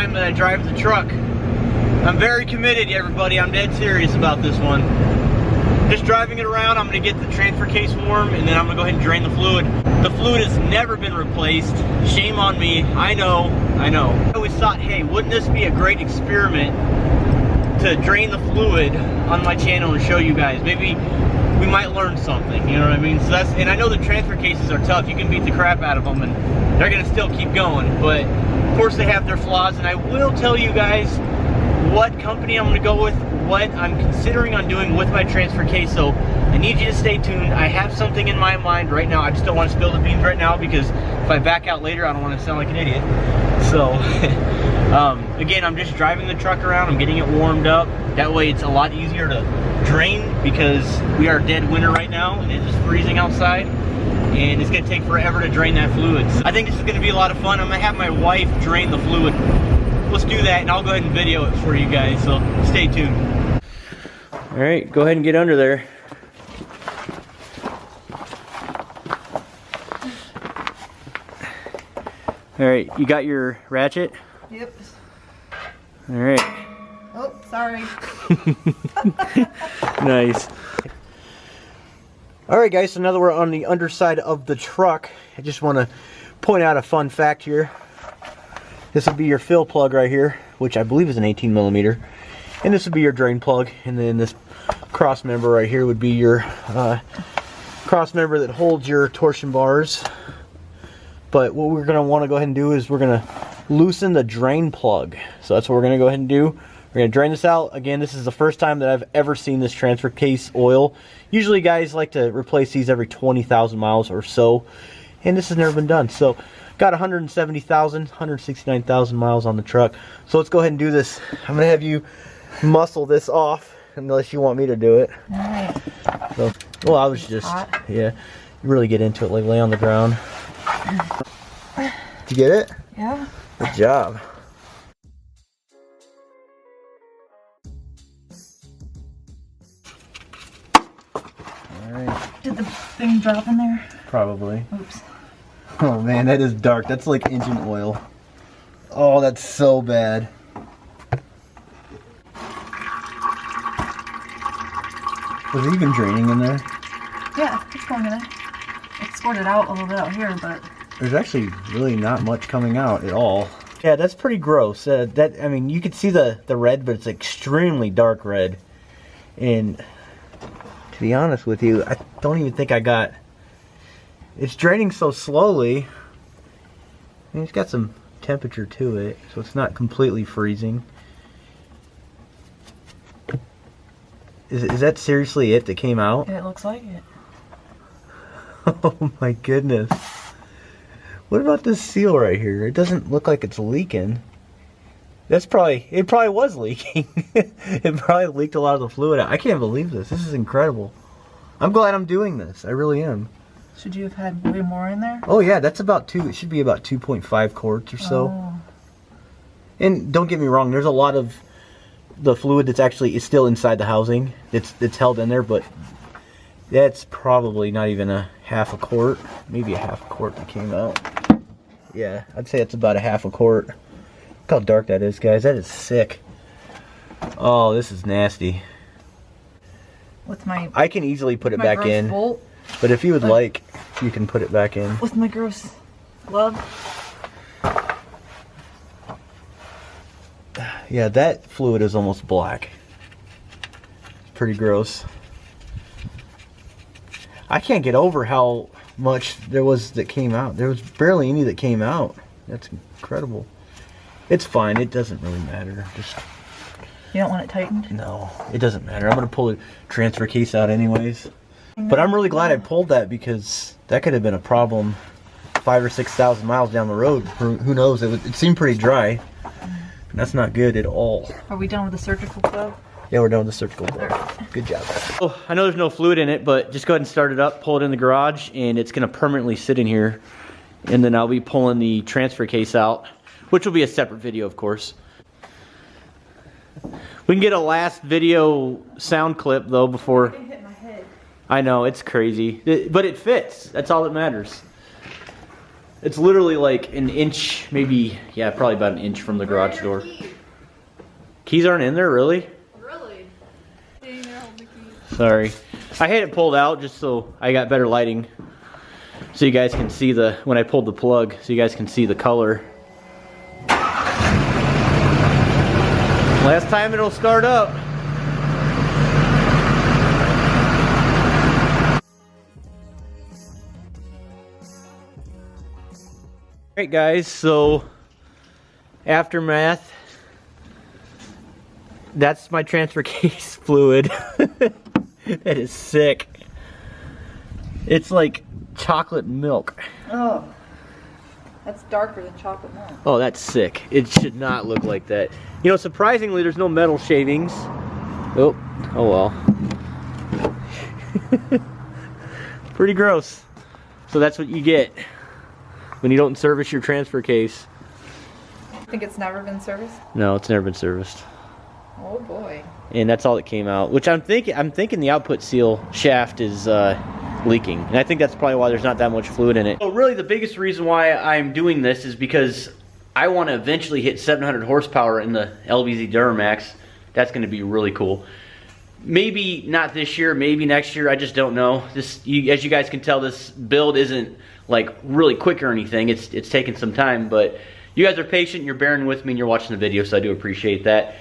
time that I drive the truck. I'm very committed, everybody. I'm dead serious about this one. Just driving it around, I'm going to get the transfer case warm, and then I'm going to go ahead and drain the fluid. The fluid has never been replaced. Shame on me. I know. I always thought, hey, wouldn't this be a great experiment to drain the fluid on my channel and show you guys? Maybe we might learn something, you know what I mean? So that's, and I know the transfer cases are tough. You can beat the crap out of them and they're gonna still keep going, but of course they have their flaws. And I will tell you guys what company I'm gonna go with, what I'm considering on doing with my transfer case. So I need you to stay tuned. I have something in my mind right now. I just don't want to spill the beans right now, because if I back out later, I don't want to sound like an idiot. So again, I'm just driving the truck around. I'm getting it warmed up. That way it's a lot easier to drain, because we are dead winter right now and it is freezing outside, and it's going to take forever to drain that fluid. So I think this is going to be a lot of fun. I'm going to have my wife drain the fluid. Let's do that, and I'll go ahead and video it for you guys, so stay tuned. All right, go ahead and get under there. All right, you got your ratchet? Yep. All right. Oh, sorry. Nice. All right, guys, so now that we're on the underside of the truck, I just want to point out a fun fact here. This would be your fill plug right here, which I believe is an 18mm. And this would be your drain plug. And then this cross member right here would be your cross member that holds your torsion bars. But what we're going to want to go ahead and do is we're going to loosen the drain plug. So that's what we're going to go ahead and do. We're going to drain this out. Again, this is the first time that I've ever seen this transfer case oil. Usually guys like to replace these every 20,000 miles or so. And this has never been done. So got 169,000 miles on the truck. So let's go ahead and do this. I'm going to have you muscle this off, unless you want me to do it. All right. So, well, I was just, yeah, really get into it, like lay on the ground. Did you get it? Yeah. Good job. Alright. Did the thing drop in there? Probably. Oops. Oh man, that is dark. That's like engine oil. Oh, that's so bad. Was it even draining in there? Yeah, it's going in there. It squirted out a little bit out here, but there's actually really not much coming out at all. Yeah, that's pretty gross. I mean, you could see the red, but it's extremely dark red. And to be honest with you, I don't even think I got... It's draining so slowly. And it's got some temperature to it, so it's not completely freezing. Is that seriously it that came out? it looks like it. Oh my goodness. What about this seal right here? It doesn't look like it's leaking. It probably was leaking. It probably leaked a lot of the fluid out. I can't believe this. This is incredible. I'm glad I'm doing this. I really am. Should you have had way more in there? Oh yeah, that's about it should be about 2.5 quarts or so. Oh. And don't get me wrong, there's a lot of the fluid that's actually is still inside the housing. It's held in there, but that's probably not even a half a quart. Maybe a half a quart that came out. Yeah, I'd say it's about a half a quart. Look how dark that is, guys. That is sick. Oh, this is nasty. With my I can easily put it back in. Bolt, but if you would like, you can put it back in. with my gross glove. Yeah, that fluid is almost black. It's pretty gross. I can't get over how much there was that came out. There was barely any that came out. That's incredible. It's fine. It doesn't really matter. Just You don't want it tightened? no, it doesn't matter. I'm going to pull the transfer case out anyways. But I'm really glad I pulled that, because that could have been a problem 5,000 or 6,000 miles down the road. Who knows? It seemed pretty dry. That's not good at all. Are we done with the surgical glove? Yeah, we're done with the surgical glove. Good job. Oh, I know there's no fluid in it, but just go ahead and start it up, pull it in the garage, and it's going to permanently sit in here. And then I'll be pulling the transfer case out, which will be a separate video, of course. We can get a last video sound clip, though, before... It hit my head. I know, it's crazy. But it fits. That's all that matters. It's literally like an inch, maybe, yeah, probably about an inch from the garage door. Keys aren't in there, really? Really? Sorry. I had it pulled out just so I got better lighting. So you guys can see the, when I pulled the plug, so you guys can see the color. Last time it'll start up. Alright guys, so aftermath. That's my transfer case fluid. That is sick. It's like chocolate milk. Oh, that's darker than chocolate milk. Oh, that's sick. It should not look like that. You know, surprisingly, there's no metal shavings. Oh well. Pretty gross. So that's what you get when you don't service your transfer case. Think it's never been serviced? No, it's never been serviced. Oh boy. And that's all that came out. Which I'm thinking the output seal shaft is leaking. And I think that's probably why there's not that much fluid in it. So really the biggest reason why I'm doing this is because I want to eventually hit 700 horsepower in the LBZ Duramax. That's going to be really cool. Maybe not this year, maybe next year, I just don't know. As you guys can tell, this build isn't like really quick or anything. It's taking some time, but you guys are patient, you're bearing with me, and you're watching the video, so I do appreciate that.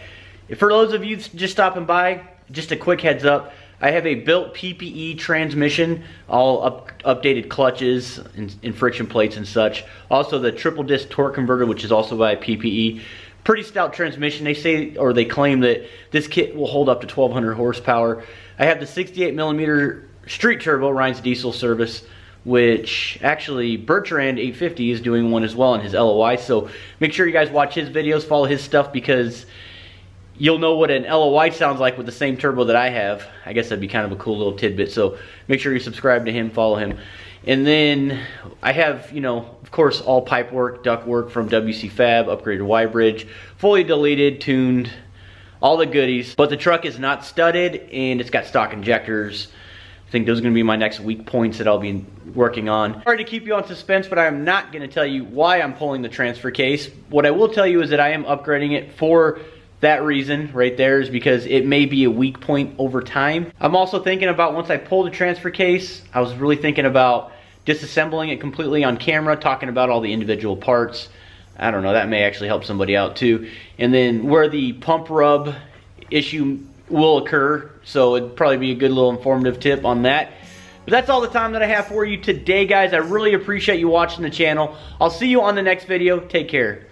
For those of you just stopping by, just a quick heads up, I have a built PPE transmission, all updated clutches and friction plates and such. Also the triple disc torque converter, which is also by PPE. Pretty stout transmission. They say, or they claim that this kit will hold up to 1200 horsepower. I have the 68mm street turbo, Ryan's diesel service, which actually Bertrand 850 is doing one as well in his LOI. So make sure you guys watch his videos, follow his stuff, because you'll know what an LOI sounds like with the same turbo that I have. I guess that'd be kind of a cool little tidbit. So make sure you subscribe to him, follow him. And then I have, you know, of course, all pipe work, duct work from WCFAB, upgraded YBridge, fully deleted, tuned, all the goodies. But the truck is not studded and it's got stock injectors. I think those are going to be my next weak points that I'll be working on. Sorry to keep you on suspense, but I'm not going to tell you why I'm pulling the transfer case. What I will tell you is that I am upgrading it for that reason right there, is because it may be a weak point over time. I'm also thinking about, once I pull the transfer case, I was really thinking about disassembling it completely on camera, talking about all the individual parts. I don't know, that may actually help somebody out too. And then where the pump rub issue will occur, so it'd probably be a good little informative tip on that. But that's all the time that I have for you today, guys. I really appreciate you watching the channel. I'll see you on the next video. Take care.